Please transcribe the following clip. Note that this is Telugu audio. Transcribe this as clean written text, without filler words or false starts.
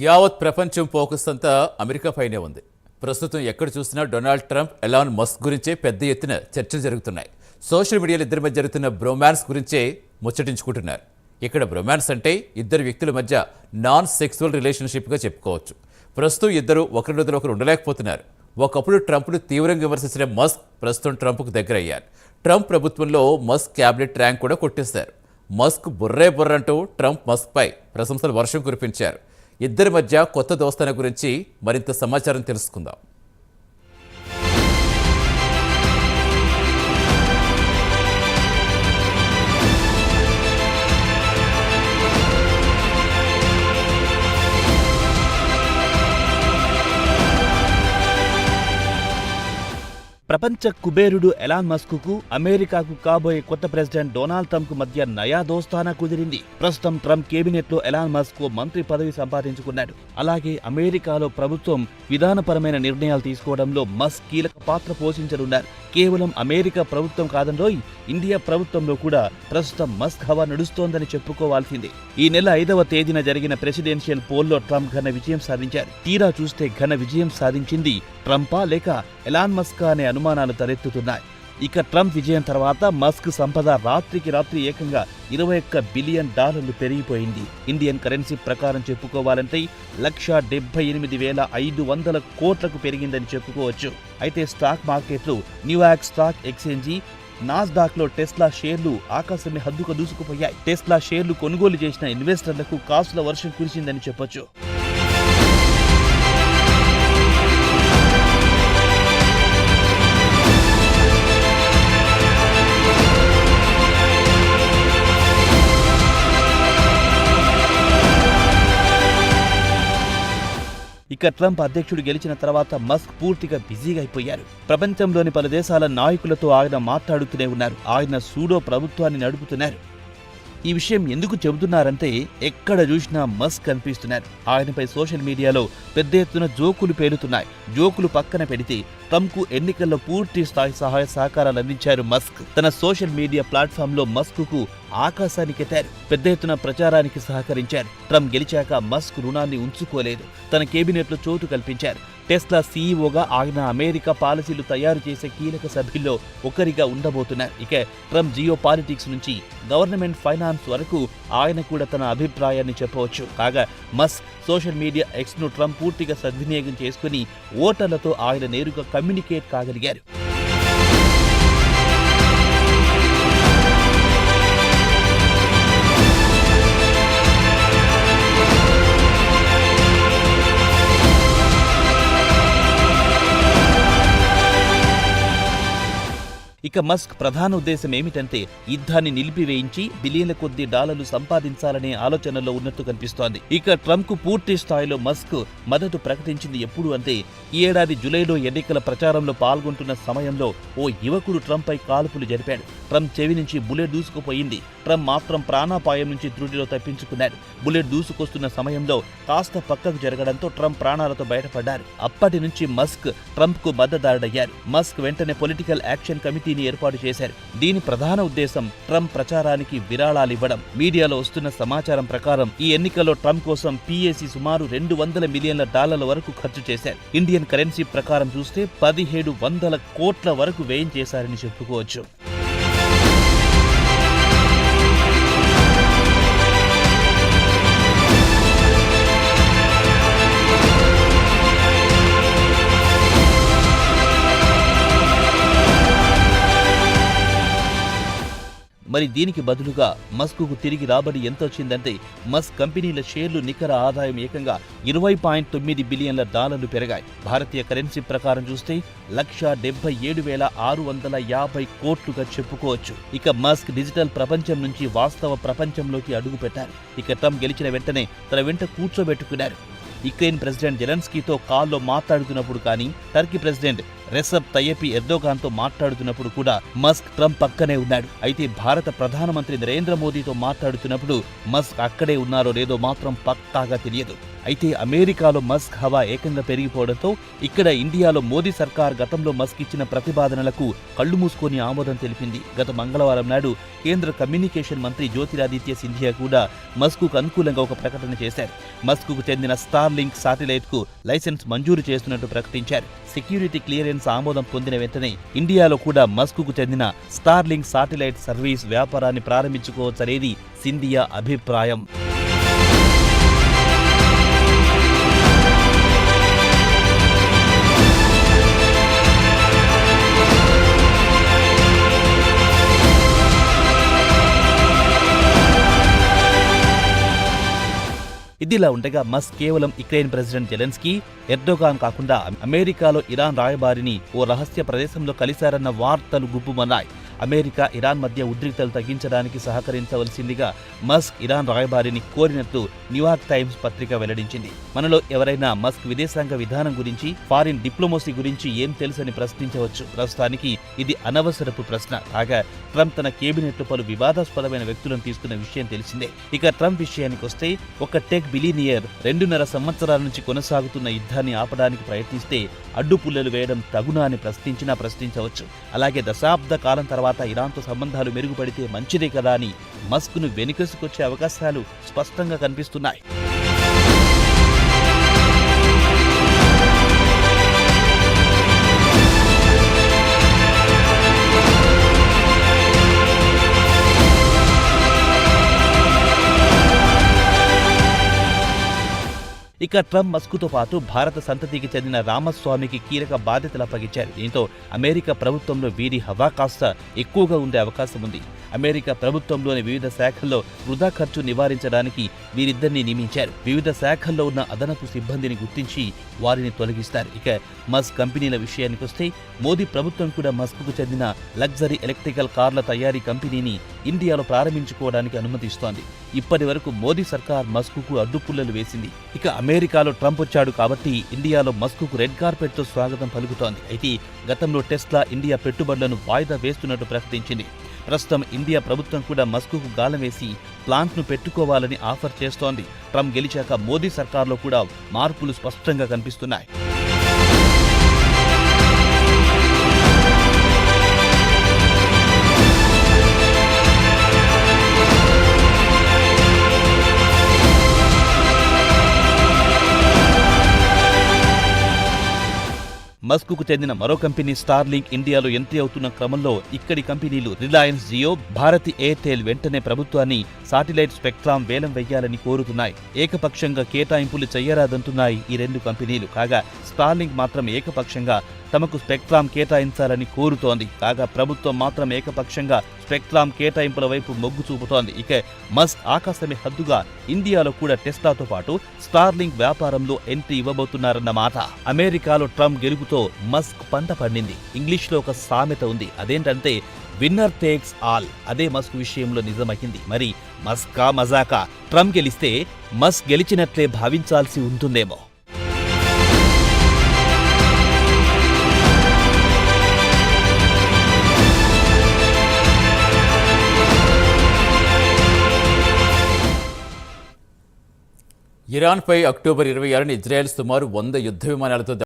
యావత్ ప్రపంచం ఫోకస్ అంతా అమెరికా పైనే ఉంది. ప్రస్తుతం ఎక్కడ చూసినా డొనాల్డ్ ట్రంప్, ఎలాన్ మస్క్ గురించే పెద్ద ఎత్తున చర్చలు జరుగుతున్నాయి. సోషల్ మీడియాలో ఇద్దరి మధ్య జరుగుతున్న బ్రొమాన్స్ గురించే ముచ్చటించుకుంటున్నారు. ఇక్కడ బ్రొమాన్స్ అంటే ఇద్దరు వ్యక్తుల మధ్య నాన్ సెక్సువల్ రిలేషన్షిప్గా చెప్పుకోవచ్చు. ప్రస్తుతం ఇద్దరు ఒకరినొదరు ఒకరు ఉండలేకపోతున్నారు. ఒకప్పుడు ట్రంప్ను తీవ్రంగా విమర్శించిన మస్క్ ప్రస్తుతం ట్రంప్కు దగ్గర అయ్యారు. ట్రంప్ ప్రభుత్వంలో మస్క్ క్యాబినెట్ ర్యాంక్ కూడా కొట్టేశారు. మస్క్ బుర్రంటూ ట్రంప్ మస్క్పై ప్రశంసల వర్షం కురిపించారు. ఇద్దరి మధ్య కొత్త దోస్తాన గురించి మరింత సమాచారం తెలుసుకుందాం. ప్రపంచ కుబేరుడు ఎలాన్ మస్క్ అమెరికాకు కాబోయే కొత్త ప్రెసిడెంట్ డొనాల్డ్ ట్రంప్ కు మధ్య నయా దోస్తానా కుదిరింది. ప్రస్తుతం ట్రంప్ కేబినెట్ లో ఎలాన్ మస్క్ మంత్రి పదవి సంపాదించుకున్నాడు. అలాగే అమెరికాలో ప్రభుత్వం విధానపరమైన నిర్ణయాలు తీసుకోవడంలో మస్క్ కీలక పాత్ర పోషించనున్నారు. కేవలం అమెరికా ప్రభుత్వం కాదండోయ్, ఇండియా ప్రభుత్వంలో కూడా ప్రస్తుతం మస్క్ హవా నడుస్తోందని చెప్పుకోవాల్సిందే. ఈ నెల 5వ తేదీన జరిగిన ప్రెసిడెన్షియల్ పోల్లో ట్రంప్ ఘన విజయం సాధించారు. తీరా చూస్తే ఘన విజయం సాధించింది ట్రంపా లేక ఎలాన్ మస్క్ అనే అనుమానాలు తలెత్తుతున్నాయి. ఇక ట్రంప్ విజయం తర్వాత మస్క్ సంపద రాత్రికి రాత్రి ఏకంగా $21 బిలియన్ పెరిగిపోయింది. ఇండియన్ కరెన్సీ ప్రకారం చెప్పుకోవాలంటే 1,78,500 కోట్లకు పెరిగిందని చెప్పుకోవచ్చు. అయితే స్టాక్ మార్కెట్లు, న్యూయార్క్ స్టాక్ ఎక్స్చేంజి, నాస్డాక్ లో టెస్లా షేర్లు ఆకాశాన్ని హద్దుకు దూసుకుపోయాయి. టెస్లా షేర్లు కొనుగోలు చేసిన ఇన్వెస్టర్లకు కాసుల వర్షం కురిసిందని చెప్పొచ్చు. ఇక ట్రంప్ అధ్యక్షుడు గెలిచిన తర్వాత మస్క్ పూర్తిగా బిజీగా అయిపోయారు. ప్రపంచంలోని పలు దేశాల నాయకులతో ఆయన మాట్లాడుతూనే ఉన్నారు. ఆయన సూడో ప్రభుత్వాన్ని నడుపుతున్నారు. ఈ విషయం ఎందుకు చెబుతున్నారంటే ఎక్కడ చూసినా మస్క్ కనిపిస్తున్నారు. ఆయనపై సోషల్ మీడియాలో పెద్ద ఎత్తున జోకులు పేలుతున్నాయి. జోకులు పక్కన పెడితే ట్రంప్కు ఎన్నికల్లో పూర్తి స్థాయి సహాయ సహకారాలు అందించారు మస్క్. తన సోషల్ మీడియా ప్లాట్ఫామ్ లో మస్క్కు ఆకాశానికెత్తారు. పెద్ద ఎత్తున ప్రచారానికి సహకరించారు. ట్రంప్ గెలిచాక మస్క్ రుణాన్ని ఉంచుకోలేదు. తన కేబినెట్ లో చోటు కల్పించారు. టెస్లా సీఈఓగా ఆయన అమెరికా పాలసీలు తయారు చేసే కీలక సభ్యుల్లో ఒకరిగా ఉండబోతున్నారు. ఇక ట్రంప్ జియో పాలిటిక్స్ నుంచి గవర్నమెంట్ ఫైనాన్స్ వరకు ఆయన కూడా తన అభిప్రాయాన్ని చెప్పవచ్చు. కాగా మస్క్ సోషల్ మీడియా ఎక్స్ ను ట్రంప్ పూర్తిగా సద్వినియోగం చేసుకుని ఓటర్లతో ఆయన నేరుగా కమ్యూనికేట్ కాగలిగారు. ఇక మస్క్ ప్రధాన ఉద్దేశం ఏమిటంటే యుద్ధాన్ని నిలిపివేయించి బిలియన్ల కొద్ది డాలర్లు సంపాదించాలనే ఆలోచనలో ఉన్నట్టు కనిపిస్తోంది. ఇక ట్రంప్ కు పూర్తి స్థాయిలో మస్క్ మద్దతు ప్రకటించింది ఎప్పుడు అంటే ఈ ఏడాది జూలైలో ఎన్నికల ప్రచారంలో పాల్గొంటున్న సమయంలో ఓ యువకుడు ట్రంప్ పై కాల్పులు జరిపాడు. ట్రంప్ చెవి నుంచి బుల్లెట్ దూసుకుపోయింది. ట్రంప్ మాత్రం ప్రాణాపాయం నుంచి త్రుటిలో తప్పించుకున్నాడు. బుల్లెట్ దూసుకొస్తున్న సమయంలో కాస్త పక్కకు జరగడంతో ట్రంప్ ప్రాణాలతో బయటపడ్డారు. అప్పటి నుంచి మస్క్ ట్రంప్ కు మద్దతుదారుడయ్యారు. మస్క్ వెంటనే పొలిటికల్ యాక్షన్ కమిటీని ఏర్పాటు చేశారు. దీని ప్రధాన ఉద్దేశం ట్రంప్ ప్రచారానికి విరాళాలివ్వడం. మీడియాలో వస్తున్న సమాచారం ప్రకారం ఈ ఎన్నికల్లో ట్రంప్ కోసం పిఎసి సుమారు $200 మిలియన్ల వరకు ఖర్చు చేశారు. ఇండియన్ కరెన్సీ ప్రకారం చూస్తే 1700 కోట్ల వరకు వ్యయం చేశారని చెప్పుకోవచ్చు. మరి దీనికి బదులుగా మస్క్కు తిరిగి రాబడి ఎంత వచ్చిందంటే మస్క్ కంపెనీల షేర్లు నికర ఆదాయం ఏకంగా $20.9 బిలియన్ల పెరిగాయి. భారతీయ కరెన్సీ ప్రకారం చూస్తే 1,77,650 కోట్లుగా చెప్పుకోవచ్చు. ఇక మస్క్ డిజిటల్ ప్రపంచం నుంచి వాస్తవ ప్రపంచంలోకి అడుగుపెట్టారు. ఇక ట్రంప్ గెలిచిన వెంటనే తన వెంట కూర్చోబెట్టుకున్నారు. యుక్రెయిన్ ప్రెసిడెంట్ జెలెన్స్కీతో కాల్లో మాట్లాడుతున్నప్పుడు కానీ, టర్కీ ప్రెసిడెంట్ రెసెప్ తయ్యప్ ఎర్దోగాన్తో మాట్లాడుతున్నప్పుడు కూడా మస్క్ ట్రంప్ పక్కనే ఉన్నాడు. అయితే భారత ప్రధానమంత్రి నరేంద్ర మోదీతో మాట్లాడుతున్నప్పుడు మస్క్ అక్కడే ఉన్నారో లేదో మాత్రం పక్కాగా తెలియదు. అయితే అమెరికాలో మస్క్ హవా ఏకంగా పెరిగిపోవడంతో ఇక్కడ ఇండియాలో మోదీ సర్కార్ గతంలో మస్క్ ఇచ్చిన ప్రతిపాదనలకు కళ్లు మూసుకొని ఆమోదం తెలిపింది. గత మంగళవారం నాడు కేంద్ర కమ్యూనికేషన్ మంత్రి జ్యోతిరాదిత్య సింధియా కూడా మస్క్కు అనుకూలంగా ఒక ప్రకటన చేశారు. మస్క్కు చెందిన స్టార్లింక్ శాటిలైట్కు లైసెన్స్ మంజూరు చేస్తున్నట్టు ప్రకటించారు. సెక్యూరిటీ క్లియరెన్స్ ఆమోదం పొందిన వెంటనే ఇండియాలో కూడా మస్క్కు చెందిన స్టార్లింక్ శాటిలైట్ సర్వీస్ వ్యాపారాన్ని ప్రారంభించుకోవచ్చనేది సింధియా అభిప్రాయం. ఇదిలా ఉండగా మస్క్ కేవలం యుక్రెయిన్ ప్రెసిడెంట్ జెలెన్స్కీ, ఎర్డోగాన్ కాకుండా అమెరికాలో ఇరాన్ రాయబారిని ఓ రహస్య ప్రదేశంలో కలిశారన్న వార్తలు గుప్పుమన్నాయి. అమెరికా ఇరాన్ మధ్య ఉద్రిక్తలు తగ్గించడానికి సహకరించవలసిందిగా మస్క్ ఇరాన్ రాయబారిని కోరినట్లు న్యూయార్క్ టైమ్స్ పత్రిక వెల్లడించింది. మనలో ఎవరైనా మస్క్ విదేశాంగ విధానం గురించి, ఫారిన్ డిప్లొమసీ గురించి ఏం తెలుసని ప్రశ్నించవచ్చు. ప్రస్తుతానికి ఇది అనవసరపు ప్రశ్న. కాగా ట్రంప్ తన కేబినెట్లో పలు వివాదాస్పదమైన వ్యక్తులను తీసుకున్న విషయం తెలిసిందే. ఇక ట్రంప్ విషయానికి వస్తే ఒక టెక్ బిలినియర్ 2.5 సంవత్సరాల నుంచి కొనసాగుతున్న యుద్ధాన్ని ఆపడానికి ప్రయత్నిస్తే అడ్డుపుల్లలు వేయడం తగునా అని ప్రశ్నించవచ్చు. అలాగే దశాబ్ద కాలం తర్వాత ఇరాన్తో సంబంధాలు మెరుగుపడితే మంచిదే కదా అని మస్క్ను వెనుకేసుకొచ్చే అవకాశాలు స్పష్టంగా కనిపిస్తున్నాయి. ఇక ట్రంప్ మస్క్తో పాటు భారత సంతతికి చెందిన రామస్వామికి కీలక బాధ్యతలు అప్పగించారు. దీంతో అమెరికా ప్రభుత్వంలో వీరి హవా కాస్త ఎక్కువగా ఉండే అవకాశం ఉంది. అమెరికా ప్రభుత్వంలోని వివిధ శాఖల్లో వృధా ఖర్చు నివారించడానికి వీరిద్దరిని నియమించారు. వివిధ శాఖల్లో ఉన్న అదనపు సిబ్బందిని గుర్తించి వారిని తొలగిస్తారు. ఇక మస్క్ కంపెనీల విషయానికొస్తే మోదీ ప్రభుత్వం కూడా మస్క్కు చెందిన లగ్జరీ ఎలక్ట్రికల్ కార్ల తయారీ కంపెనీని ఇండియాలో ప్రారంభించుకోవడానికి అనుమతిస్తోంది. ఇప్పటి వరకు మోదీ సర్కార్ మస్క్కు అడ్డుపుల్లలు వేసింది. ఇక అమెరికాలో ట్రంప్ వచ్చాడు కాబట్టి ఇండియాలో మస్క్కు రెడ్ కార్పెట్తో స్వాగతం పలుకుతోంది. అయితే గతంలో టెస్లా ఇండియా పెట్టుబడులను వాయిదా వేస్తున్నట్టు ప్రకటించింది. ప్రస్తుతం ఇండియా ప్రభుత్వం కూడా మస్క్కు గాలం వేసి ప్లాంట్ను పెట్టుకోవాలని ఆఫర్ చేస్తోంది. ట్రంప్ గెలిచాక మోదీ సర్కార్లో కూడా మార్పులు స్పష్టంగా కనిపిస్తున్నాయి. మస్క్కు చెందిన మరో కంపెనీ స్టార్లింక్ ఇండియాలో ఎంట్రీ అవుతున్న క్రమంలో ఇక్కడి కంపెనీలు రిలయన్స్ జియో, భారతి ఎయిర్టెల్ వెంటనే ప్రభుత్వాన్ని శాటిలైట్ స్పెక్ట్రామ్ వేలం వెయ్యాలని కోరుతున్నాయి. ఏకపక్షంగా కేటాయింపులు చెయ్యరాదంటున్నాయి ఈ రెండు కంపెనీలు. కాగా స్టార్లింక్ మాత్రం ఏకపక్షంగా తమకు స్పెక్ట్రామ్ కేటాయించాలని కోరుతోంది. కాగా ప్రభుత్వం మాత్రం ఏకపక్షంగా స్పెక్ట్రామ్ కేటాయింపుల వైపు మొగ్గు చూపుతోంది. ఇక మస్క్ ఆకాశమే హద్దుగా ఇండియాలో కూడా టెస్లాతో పాటు స్టార్లింక్ వ్యాపారంలో ఎంట్రీ ఇవ్వబోతున్నారన్నమాట. అమెరికాలో ట్రంప్ గెలుపుతో మస్క్ పంట పండింది. ఇంగ్లీష్లో ఒక సామెత ఉంది, అదేంటంటే విన్నర్ టేక్స్ ఆల్. అదే మస్క్ విషయంలో నిజమైంది. మరి మస్కా మజాకా? ట్రంప్ గెలిస్తే మస్క్ గెలిచినట్లే భావించాల్సి ఉంటుందేమో. ఇరాన్పై అక్టోబర్ 26న ఇజ్రాయెల్ సుమారు 100 యుద్ధ విమానాలతో